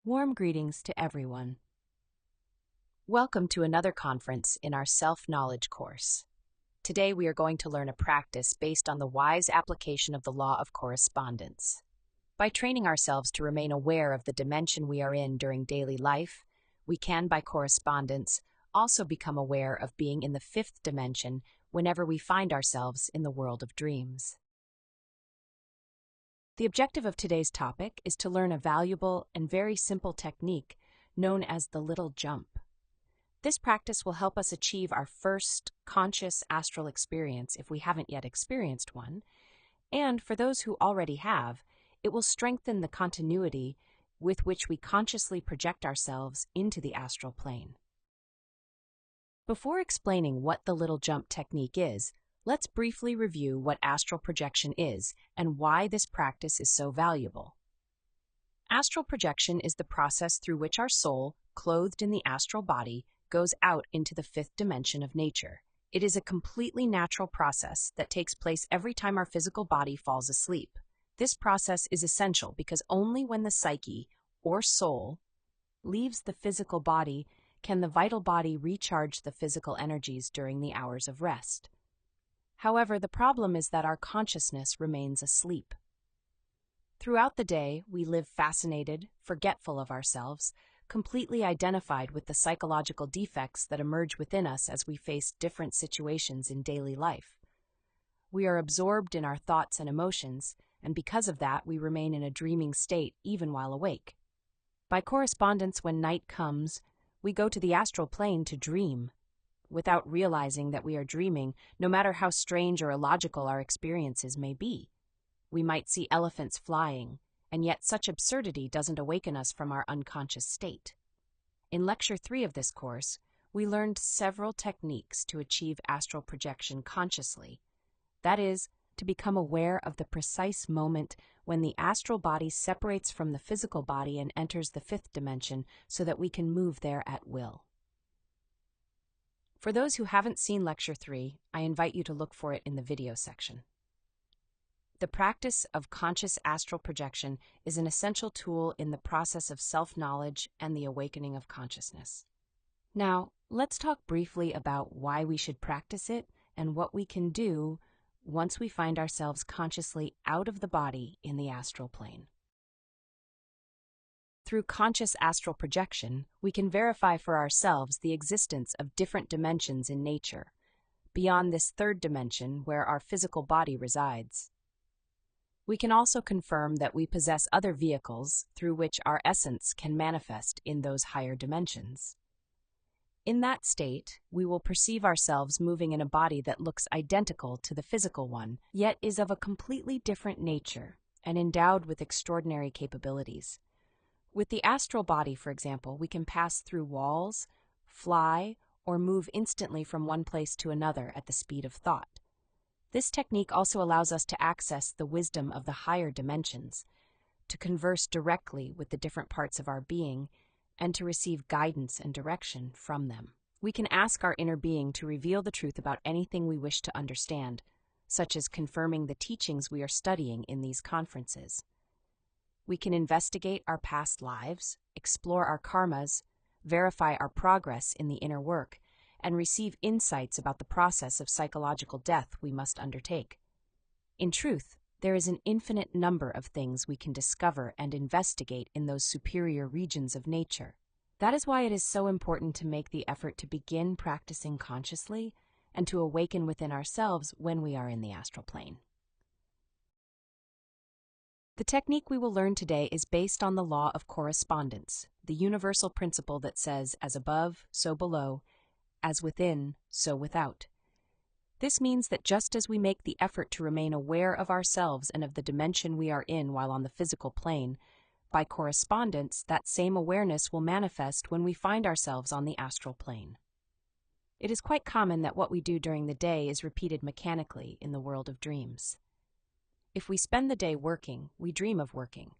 Warm greetings to everyone. Welcome to another conference in our self-knowledge course. Today we are going to learn a practice based on the wise application of the law of correspondence. By training ourselves to remain aware of the dimension we are in during daily life, we can, by correspondence, also become aware of being in the fifth dimension whenever we find ourselves in the world of dreams. The objective of today's topic is to learn a valuable and very simple technique known as the little jump. This practice will help us achieve our first conscious astral experience if we haven't yet experienced one, and for those who already have, it will strengthen the continuity with which we consciously project ourselves into the astral plane. Before explaining what the little jump technique is, let's briefly review what astral projection is and why this practice is so valuable. Astral projection is the process through which our soul, clothed in the astral body, goes out into the fifth dimension of nature. It is a completely natural process that takes place every time our physical body falls asleep. This process is essential because only when the psyche, or soul, leaves the physical body can the vital body recharge the physical energies during the hours of rest. However, the problem is that our consciousness remains asleep. Throughout the day, we live fascinated, forgetful of ourselves, completely identified with the psychological defects that emerge within us as we face different situations in daily life. We are absorbed in our thoughts and emotions, and because of that, we remain in a dreaming state even while awake. By correspondence, when night comes, we go to the astral plane to dream. Without realizing that we are dreaming, no matter how strange or illogical our experiences may be. We might see elephants flying, and yet such absurdity doesn't awaken us from our unconscious state. In Lecture 3 of this course, we learned several techniques to achieve astral projection consciously. That is, to become aware of the precise moment when the astral body separates from the physical body and enters the fifth dimension so that we can move there at will. For those who haven't seen Lecture 3, I invite you to look for it in the video section. The practice of conscious astral projection is an essential tool in the process of self-knowledge and the awakening of consciousness. Now, let's talk briefly about why we should practice it and what we can do once we find ourselves consciously out of the body in the astral plane. Through conscious astral projection, we can verify for ourselves the existence of different dimensions in nature, beyond this third dimension where our physical body resides. We can also confirm that we possess other vehicles through which our essence can manifest in those higher dimensions. In that state, we will perceive ourselves moving in a body that looks identical to the physical one, yet is of a completely different nature and endowed with extraordinary capabilities. With the astral body, for example, we can pass through walls, fly, or move instantly from one place to another at the speed of thought. This technique also allows us to access the wisdom of the higher dimensions, to converse directly with the different parts of our being, and to receive guidance and direction from them. We can ask our inner being to reveal the truth about anything we wish to understand, such as confirming the teachings we are studying in these conferences. We can investigate our past lives, explore our karmas, verify our progress in the inner work, and receive insights about the process of psychological death we must undertake. In truth, there is an infinite number of things we can discover and investigate in those superior regions of nature. That is why it is so important to make the effort to begin practicing consciously and to awaken within ourselves when we are in the astral plane. The technique we will learn today is based on the law of correspondence, the universal principle that says, as above, so below, as within, so without. This means that just as we make the effort to remain aware of ourselves and of the dimension we are in while on the physical plane, by correspondence, that same awareness will manifest when we find ourselves on the astral plane. It is quite common that what we do during the day is repeated mechanically in the world of dreams. If we spend the day working, we dream of working.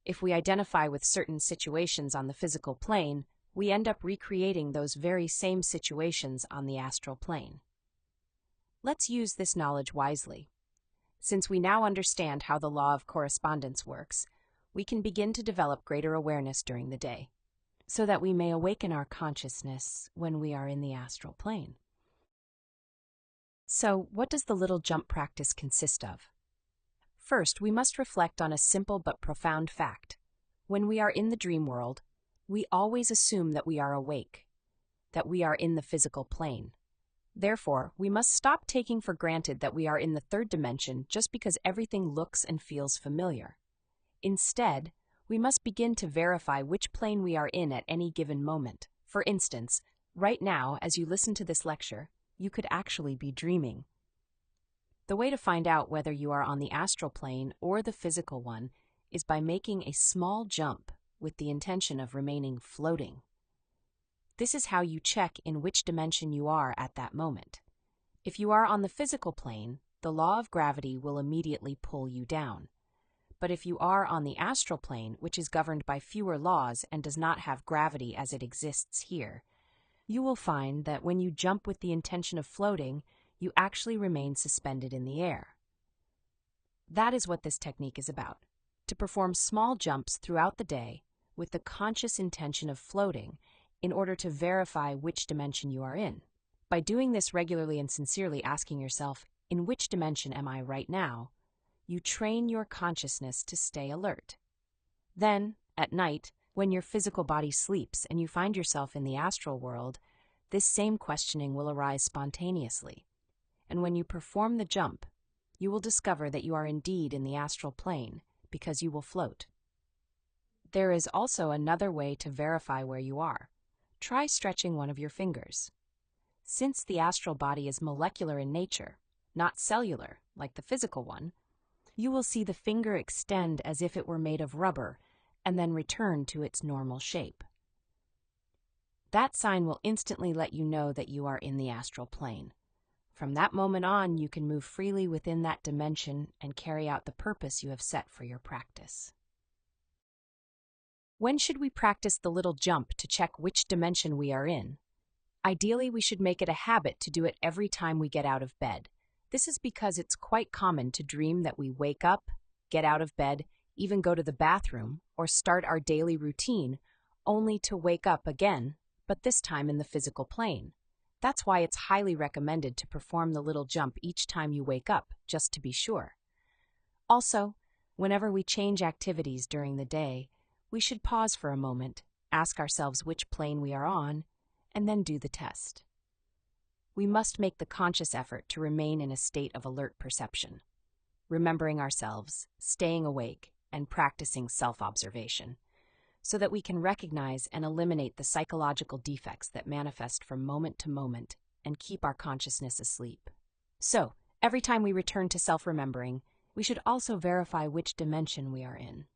If we identify with certain situations on the physical plane, we end up recreating those very same situations on the astral plane. Let's use this knowledge wisely. Since we now understand how the law of correspondence works, we can begin to develop greater awareness during the day, so that we may awaken our consciousness when we are in the astral plane. So, what does the little jump practice consist of? First, we must reflect on a simple but profound fact. When we are in the dream world, we always assume that we are awake, that we are in the physical plane. Therefore, we must stop taking for granted that we are in the third dimension just because everything looks and feels familiar. Instead, we must begin to verify which plane we are in at any given moment. For instance, right now, as you listen to this lecture, you could actually be dreaming. The way to find out whether you are on the astral plane or the physical one is by making a small jump with the intention of remaining floating. This is how you check in which dimension you are at that moment. If you are on the physical plane, the law of gravity will immediately pull you down. But if you are on the astral plane, which is governed by fewer laws and does not have gravity as it exists here, you will find that when you jump with the intention of floating, you actually remain suspended in the air. That is what this technique is about, to perform small jumps throughout the day with the conscious intention of floating in order to verify which dimension you are in. By doing this regularly and sincerely asking yourself, in which dimension am I right now, you train your consciousness to stay alert. Then, at night, when your physical body sleeps and you find yourself in the astral world, this same questioning will arise spontaneously. And when you perform the jump, you will discover that you are indeed in the astral plane because you will float. There is also another way to verify where you are. Try stretching one of your fingers. Since the astral body is molecular in nature, not cellular like the physical one, you will see the finger extend as if it were made of rubber and then return to its normal shape. That sign will instantly let you know that you are in the astral plane. From that moment on, you can move freely within that dimension and carry out the purpose you have set for your practice. When should we practice the little jump to check which dimension we are in? Ideally, we should make it a habit to do it every time we get out of bed. This is because it's quite common to dream that we wake up, get out of bed, even go to the bathroom, or start our daily routine, only to wake up again, but this time in the physical plane. That's why it's highly recommended to perform the little jump each time you wake up, just to be sure. Also, whenever we change activities during the day, we should pause for a moment, ask ourselves which plane we are on, and then do the test. We must make the conscious effort to remain in a state of alert perception, remembering ourselves, staying awake, and practicing self-observation, so that we can recognize and eliminate the psychological defects that manifest from moment to moment and keep our consciousness asleep. So, every time we return to self-remembering, we should also verify which dimension we are in.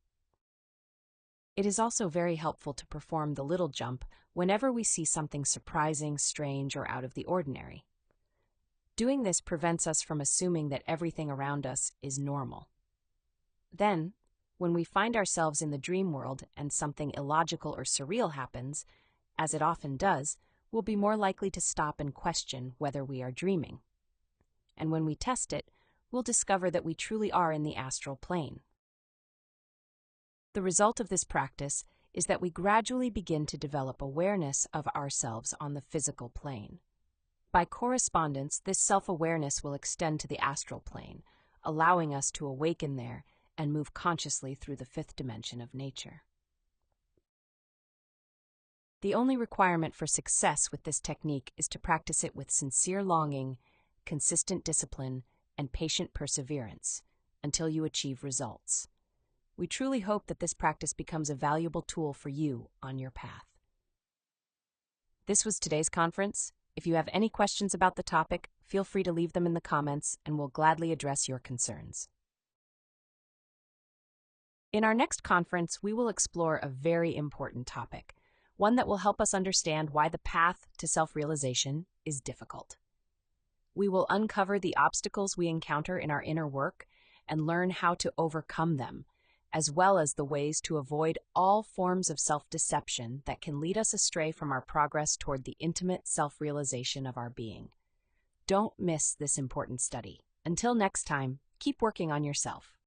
It is also very helpful to perform the little jump whenever we see something surprising, strange, or out of the ordinary. Doing this prevents us from assuming that everything around us is normal. Then, when we find ourselves in the dream world and something illogical or surreal happens, as it often does, we'll be more likely to stop and question whether we are dreaming. And when we test it, we'll discover that we truly are in the astral plane. The result of this practice is that we gradually begin to develop awareness of ourselves on the physical plane. By correspondence, this self-awareness will extend to the astral plane, allowing us to awaken there and move consciously through the fifth dimension of nature. The only requirement for success with this technique is to practice it with sincere longing, consistent discipline, and patient perseverance until you achieve results. We truly hope that this practice becomes a valuable tool for you on your path. This was today's conference. If you have any questions about the topic, feel free to leave them in the comments and we'll gladly address your concerns. In our next conference, we will explore a very important topic, one that will help us understand why the path to self-realization is difficult. We will uncover the obstacles we encounter in our inner work and learn how to overcome them, as well as the ways to avoid all forms of self-deception that can lead us astray from our progress toward the intimate self-realization of our being. Don't miss this important study. Until next time, keep working on yourself.